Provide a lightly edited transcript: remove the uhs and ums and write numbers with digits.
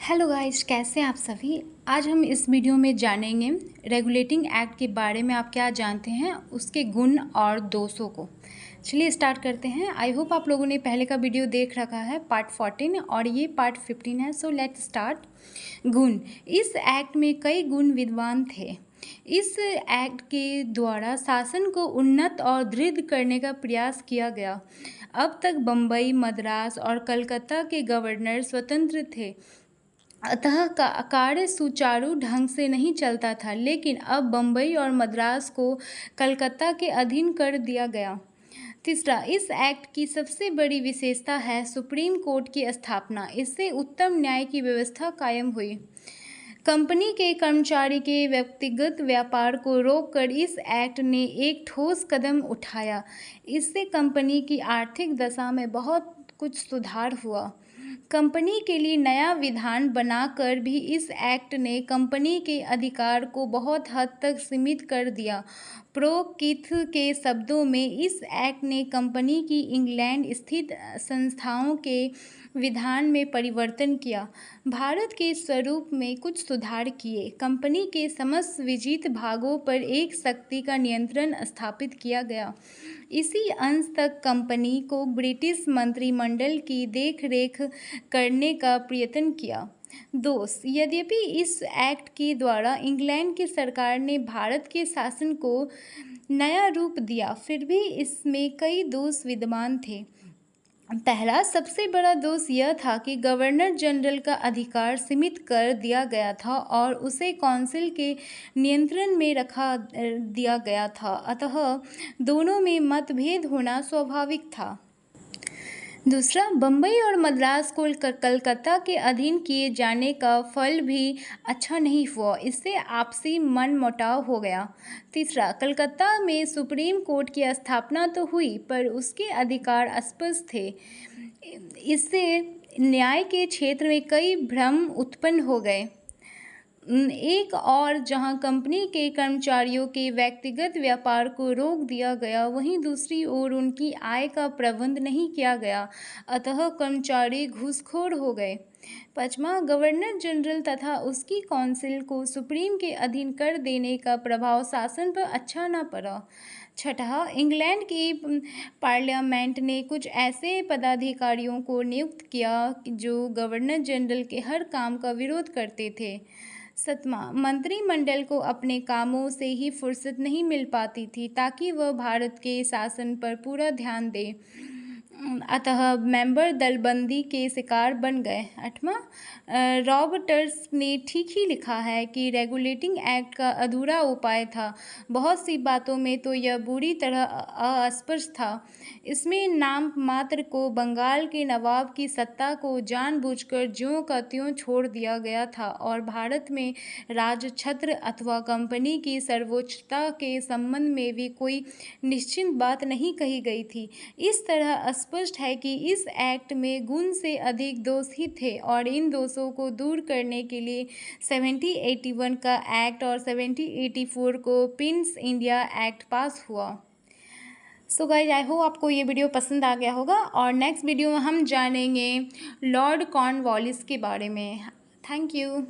Hello guys, कैसे हैं आप सभी। आज हम इस वीडियो में जानेंगे रेगुलेटिंग एक्ट के बारे में। आप क्या जानते हैं, उसके गुण और दोषों को। चलिए स्टार्ट करते हैं। आई होप आप लोगों ने पहले का वीडियो देख रखा है, पार्ट 14, और ये पार्ट 15 है। So let's start. गुण। इस एक्ट में कई गुण विद्यमान थे। इस एक्ट के द्वारा शासन को उन्नत और दृढ़ करने का प्रयास किया गया। अब तक बम्बई, मद्रास और कलकत्ता के गवर्नर स्वतंत्र थे, अतः कार्य सुचारू ढंग से नहीं चलता था। लेकिन अब बम्बई और मद्रास को कलकत्ता के अधीन कर दिया गया। तीसरा, इस एक्ट की सबसे बड़ी विशेषता है सुप्रीम कोर्ट की स्थापना। इससे उत्तम न्याय की व्यवस्था कायम हुई। कंपनी के कर्मचारी के व्यक्तिगत व्यापार को रोककर इस एक्ट ने एक ठोस कदम उठाया। इससे कंपनी की आर्थिक दशा में बहुत कुछ सुधार हुआ। कंपनी के लिए नया विधान बनाकर भी इस एक्ट ने कंपनी के अधिकार को बहुत हद तक सीमित कर दिया। प्रो कीथ के शब्दों में, इस एक्ट ने कंपनी की इंग्लैंड स्थित संस्थाओं के विधान में परिवर्तन किया, भारत के स्वरूप में कुछ सुधार किए, कंपनी के समस्त विजित भागों पर एक शक्ति का नियंत्रण स्थापित किया गया। इसी अंश तक कंपनी को ब्रिटिश मंत्रिमंडल की देखरेख करने का प्रयत्न किया। दोष। यद्यपि इस एक्ट के द्वारा इंग्लैंड की सरकार ने भारत के शासन को नया रूप दिया, फिर भी इसमें कई दोष विद्यमान थे। पहला सबसे बड़ा दोष यह था कि गवर्नर जनरल का अधिकार सीमित कर दिया गया था और उसे काउंसिल के नियंत्रण में रखा दिया गया था, अतः दोनों में मतभेद होना स्वाभाविक था। दूसरा, बम्बई और मद्रास को कलकत्ता के अधीन किए जाने का फल भी अच्छा नहीं हुआ, इससे आपसी मनमुटाव हो गया। तीसरा, कलकत्ता में सुप्रीम कोर्ट की स्थापना तो हुई, पर उसके अधिकार अस्पष्ट थे। इससे न्याय के क्षेत्र में कई भ्रम उत्पन्न हो गए। एक और जहां कंपनी के कर्मचारियों के व्यक्तिगत व्यापार को रोक दिया गया, वहीं दूसरी ओर उनकी आय का प्रबंध नहीं किया गया, अतः कर्मचारी घूसखोर हो गए। पांचवा, गवर्नर जनरल तथा उसकी काउंसिल को सुप्रीम के अधीन कर देने का प्रभाव शासन पर अच्छा न पड़ा। छठा, इंग्लैंड की पार्लियामेंट ने कुछ ऐसे पदाधिकारियों को नियुक्त किया जो गवर्नर जनरल के हर काम का विरोध करते थे। सतवां, मंत्रिमंडल को अपने कामों से ही फुर्सत नहीं मिल पाती थी ताकि वह भारत के शासन पर पूरा ध्यान दे, अतः मेंबर दलबंदी के शिकार बन गए। आठवां, रॉबर्ट्स ने ठीक ही लिखा है कि रेगुलेटिंग एक्ट का अधूरा उपाय था। बहुत सी बातों में तो यह बुरी तरह अस्पष्ट था। इसमें नाम मात्र को बंगाल के नवाब की सत्ता को जानबूझकर ज्यों का त्यों छोड़ दिया गया था और भारत में राजछत्र अथवा कंपनी की सर्वोच्चता के संबंध में भी कोई निश्चित बात नहीं कही गई थी। इस तरह स्पष्ट है कि इस एक्ट में गुण से अधिक दोष ही थे और इन दोषों को दूर करने के लिए 1781 का एक्ट और 1784 को पिंस इंडिया एक्ट पास हुआ। सो गाइज, आई होप आपको ये वीडियो पसंद आ गया होगा और नेक्स्ट वीडियो में हम जानेंगे लॉर्ड कॉर्नवालिस के बारे में। Thank you.